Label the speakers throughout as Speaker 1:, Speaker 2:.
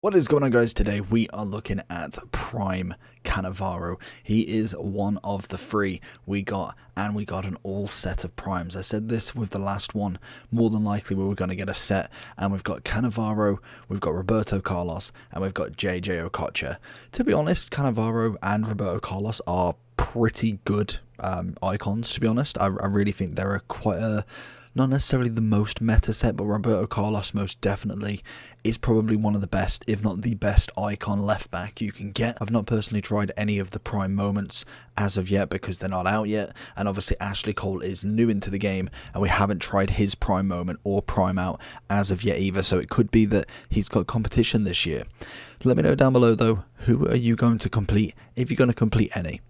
Speaker 1: What is going on, guys? Today we are looking at Prime Cannavaro. He is one of the three we got, and we got an all set of primes. I said this with the last one, more than likely we were going to get a set, and we've got Cannavaro, we've got Roberto Carlos, and we've got JJ Okocha. To be honest, Cannavaro and Roberto Carlos are pretty good icons, to be honest. I really think they're quite a... not necessarily the most meta set, but Roberto Carlos most definitely is probably one of the best, if not the best icon left back you can get. I've not personally tried any of the prime moments as of yet because they're not out yet, and obviously Ashley Cole is new into the game and we haven't tried his prime moment or prime out as of yet either, so it could be that he's got competition this year. Let me know down below though, who are you going to complete, if you're going to complete any.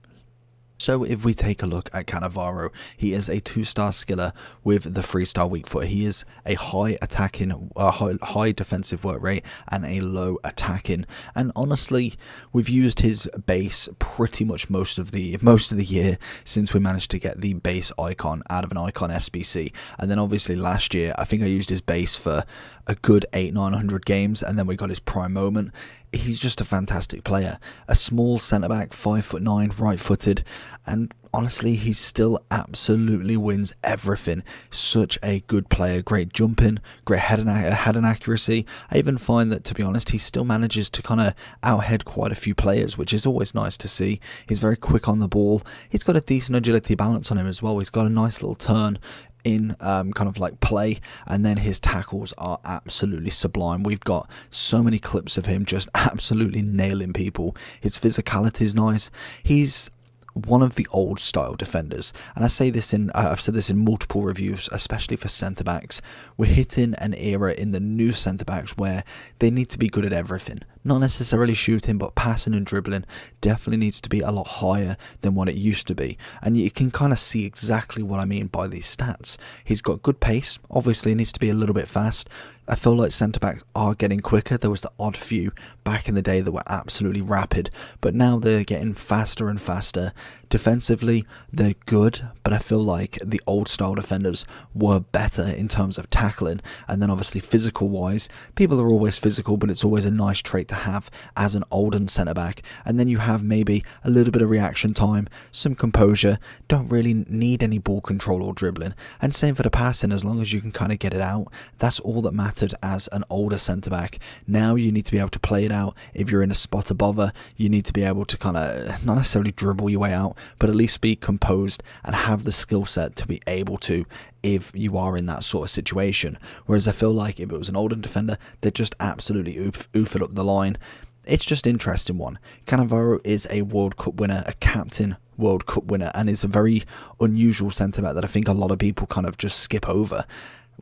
Speaker 1: So if we take a look at Cannavaro, he is a 2-star skiller with the 3-star weak foot. He is a high attacking, high defensive work rate and a low attacking. And honestly, we've used his base pretty much most of the year since we managed to get the base icon out of an icon SBC. And then obviously last year, I think I used his base for a good 800-900 games, and then we got his prime moment. He's just a fantastic player. A small centre-back, 5'9", right-footed, and honestly, he still absolutely wins everything. Such a good player. Great jumping, great head and accuracy. I even find that, to be honest, he still manages to kind of out-head quite a few players, which is always nice to see. He's very quick on the ball. He's got a decent agility balance on him as well. He's got a nice little turn in kind of like play, and then his tackles are absolutely sublime. We've got so many clips of him just absolutely nailing people. His physicality is nice. He's one of the old style defenders, and I say this in I've said this in multiple reviews, especially for centre backs. We're hitting an era in the new centre backs where they need to be good at everything. Not necessarily shooting, but passing and dribbling definitely needs to be a lot higher than what it used to be. And you can kind of see exactly what I mean by these stats. He's got good pace, obviously needs to be a little bit fast. I feel like centre-backs are getting quicker. There was the odd few back in the day that were absolutely rapid, but now they're getting faster and faster. Defensively, they're good, but I feel like the old style defenders were better in terms of tackling. And then obviously physical-wise, people are always physical, but it's always a nice trait to have as an olden centre-back. And then you have maybe a little bit of reaction time, some composure, don't really need any ball control or dribbling. And same for the passing, as long as you can kind of get it out, that's all that matters as an older centre-back. Now you need to be able to play it out. If you're in a spot above her, you need to be able to kind of not necessarily dribble your way out, but at least be composed and have the skill set to be able to, if you are in that sort of situation. Whereas I feel like if it was an older defender, they'd just absolutely oof it up the line. It's just an interesting one. Cannavaro is a World Cup winner, a captain World Cup winner, and is a very unusual centre-back that I think a lot of people kind of just skip over.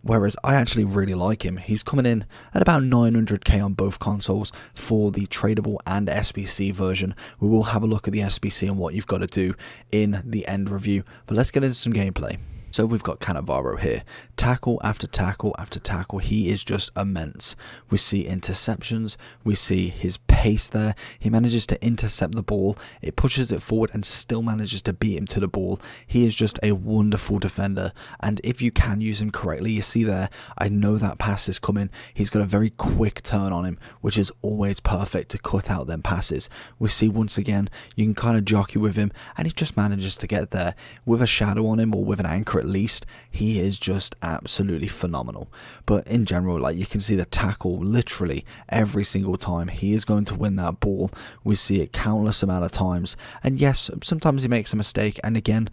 Speaker 1: Whereas I actually really like him. He's coming in at about 900k on both consoles for the tradable and SBC version. We will have a look at the SBC and what you've got to do in the end review, but let's get into some gameplay. So we've got Cannavaro here. Tackle after tackle after tackle. He is just immense. We see interceptions. We see his pace there. He manages to intercept the ball. It pushes it forward and still manages to beat him to the ball. He is just a wonderful defender. And if you can use him correctly, you see there, I know that pass is coming. He's got a very quick turn on him, which is always perfect to cut out them passes. We see once again, you can kind of jockey with him and he just manages to get there with a shadow on him or with an anchor at least. He is just absolutely phenomenal. But in general, like, you can see the tackle literally every single time. He is going to win that ball. We see it countless amount of times, and yes, sometimes he makes a mistake, and again,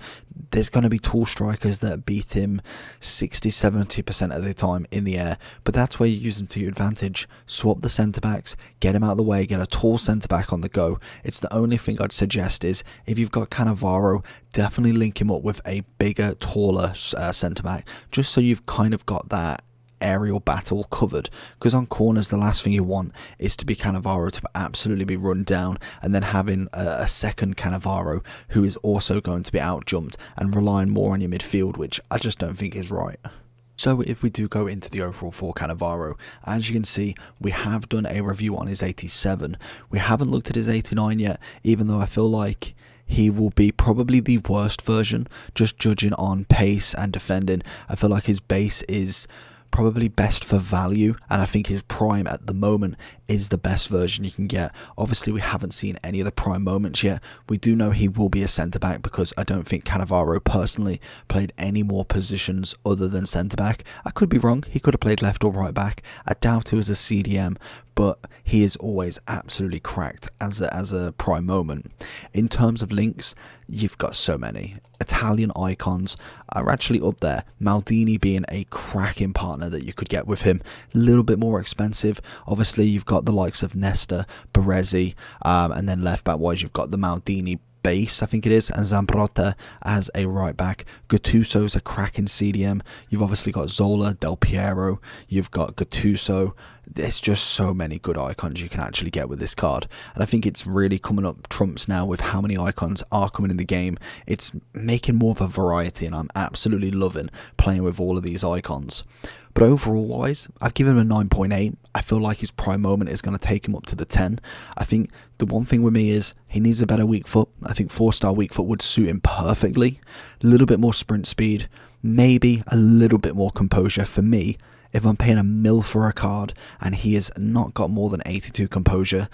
Speaker 1: there's going to be tall strikers that beat him 60-70% of the time in the air, but that's where you use them to your advantage. Swap the centre backs, get him out of the way, get a tall centre back on the go. It's the only thing I'd suggest is, if you've got Cannavaro, definitely link him up with a bigger, taller centre back, just so you've kind of got that aerial battle covered, because on corners the last thing you want is to be Cannavaro to absolutely be run down, and then having a second Cannavaro who is also going to be out jumped and relying more on your midfield, which I just don't think is right. So if we do go into the overall for Cannavaro, as you can see, we have done a review on his 87. We haven't looked at his 89 yet, even though I feel like he will be probably the worst version, just judging on pace and defending. I feel like his base is probably best for value, and I think his prime at the moment is the best version you can get. Obviously, we haven't seen any of the prime moments yet. We do know he will be a centre-back because I don't think Cannavaro personally played any more positions other than centre-back. I could be wrong. He could have played left or right back. I doubt he was a CDM, but he is always absolutely cracked as a prime moment. In terms of links, you've got so many. Italian icons are actually up there. Maldini being a cracking partner that you could get with him. A little bit more expensive. Obviously, you've got the likes of Nesta, Baresi, and then left back wise, you've got the Maldini base, I think it is, and Zambrotta as a right back. Gattuso's a cracking CDM. You've obviously got Zola, Del Piero, you've got Gattuso. There's just so many good icons you can actually get with this card, and I think it's really coming up trumps now with how many icons are coming in the game. It's making more of a variety, and I'm absolutely loving playing with all of these icons. But overall wise, I've given him a 9.8. I feel like his prime moment is going to take him up to the 10. I think the one thing with me is he needs a better weak foot. I think 4-star weak foot would suit him perfectly. A little bit more sprint speed, maybe a little bit more composure for me. If I'm paying $1 mil for a card and he has not got more than 82 composure,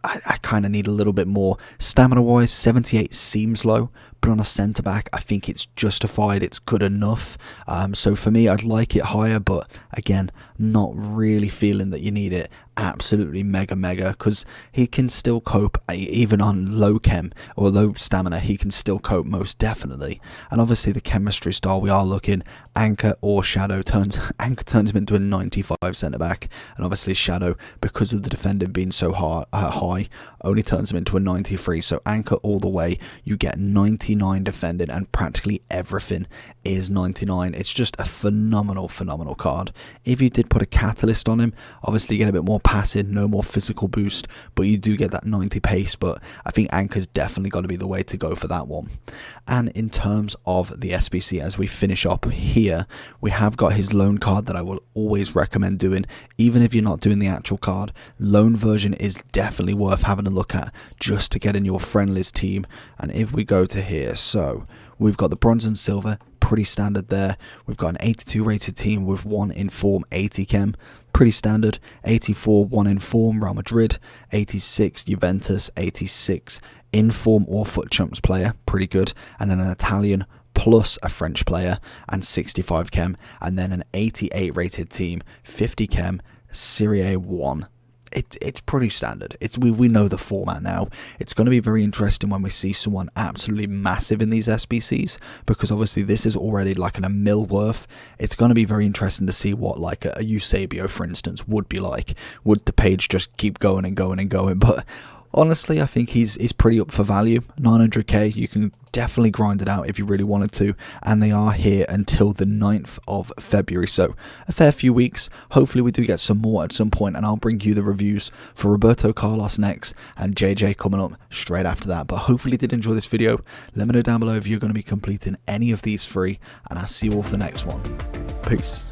Speaker 1: I kind of need a little bit more. Stamina-wise, 78 seems low, but on a centre-back, I think it's justified. It's good enough. So for me, I'd like it higher, but again, not really feeling that you need it absolutely mega, because he can still cope, even on low chem or low stamina, he can still cope most definitely. And obviously the chemistry style, we are looking Anchor or Shadow Anchor turns him into a 95 centre-back, and obviously Shadow, because of the defending being so high, only turns him into a 93. So Anchor all the way, you get 99 defending, and practically everything is 99. It's just a phenomenal card. If you did put a catalyst on him, obviously you get a bit more passing, no more physical boost, but you do get that 90 pace. But I think Anchor's definitely got to be the way to go for that one. And in terms of the SBC, as we finish up here, we have got his loan card that I will always recommend doing. Even if you're not doing the actual card, loan version is definitely worth having a look at just to get in your friendlies team. And if we go to here, so we've got the bronze and silver, pretty standard there. We've got an 82 rated team with 1 in form, 80 chem, pretty standard. 84, 1 in form, Real Madrid. 86, Juventus. 86, in form or foot chumps player, pretty good. And then an Italian plus a French player, and 65 chem. And then an 88 rated team, 50 chem, Serie A 1. It's pretty standard. We know the format now. It's going to be very interesting when we see someone absolutely massive in these SBCs, because obviously this is already like $1 mil worth. It's going to be very interesting to see what like a Eusebio, for instance, would be like. Would the page just keep going and going and going? But honestly, I think he's pretty up for value. 900k, you can definitely grind it out if you really wanted to, and they are here until the 9th of February, so a fair few weeks. Hopefully we do get some more at some point, and I'll bring you the reviews for Roberto Carlos next and JJ coming up straight after that. But hopefully you did enjoy this video. Let me know down below if you're going to be completing any of these free, and I'll see you all for the next one. Peace.